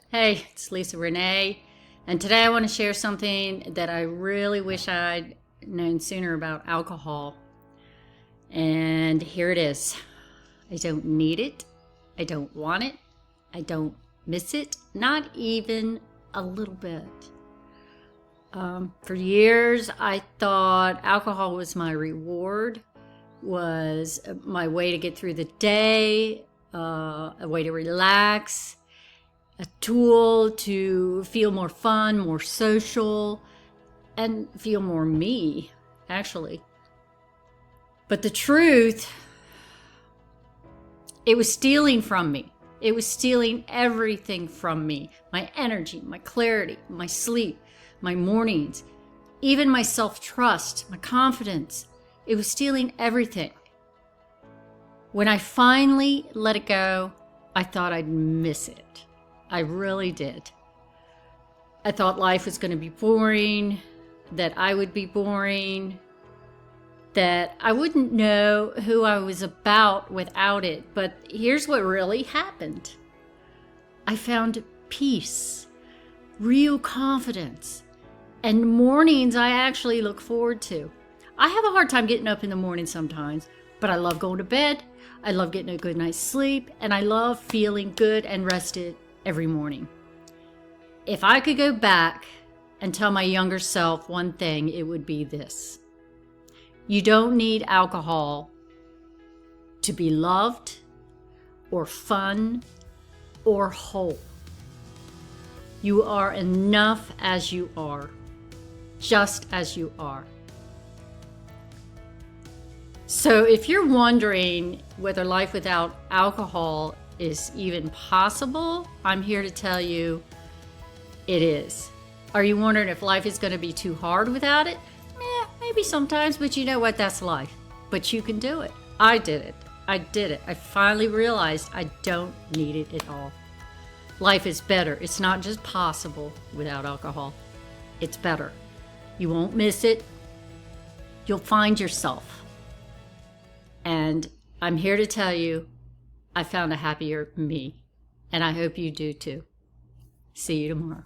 Hey, it's Lisa Renee, and today I want to share something that I really wish I'd known sooner about alcohol. And here it is. I don't need it. I don't want it. I don't miss it, not even a little bit. For years, I thought alcohol was my reward, was my way to get through the day, a way to relax, a tool to feel more fun, more social, and feel more me, actually. But the truth, it was stealing from me. It was stealing everything from me. My energy, my clarity, my sleep, my mornings, even my self-trust, my confidence. It was stealing everything. When I finally let it go, I thought I'd miss it. I really did. I thought life was going to be boring, that I would be boring, that I wouldn't know who I was about without it. But here's what really happened. I found peace, real confidence, and mornings I actually look forward to. I have a hard time getting up in the morning sometimes, but I love going to bed. I love getting a good night's sleep, and I love feeling good and rested every morning. If I could go back and tell my younger self one thing, it would be this. You don't need alcohol to be loved or fun or whole. You are enough as you are, just as you are. So if you're wondering whether life without alcohol is even possible, I'm here to tell you it is. Are you wondering if life is going to be too hard without it? Maybe sometimes, but you know what? That's life. But you can do it. I did it. I finally realized I don't need it at all. Life is better. It's not just possible without alcohol. It's better. You won't miss it. You'll find yourself. And I'm here to tell you, I found a happier me, and I hope you do too. See you tomorrow.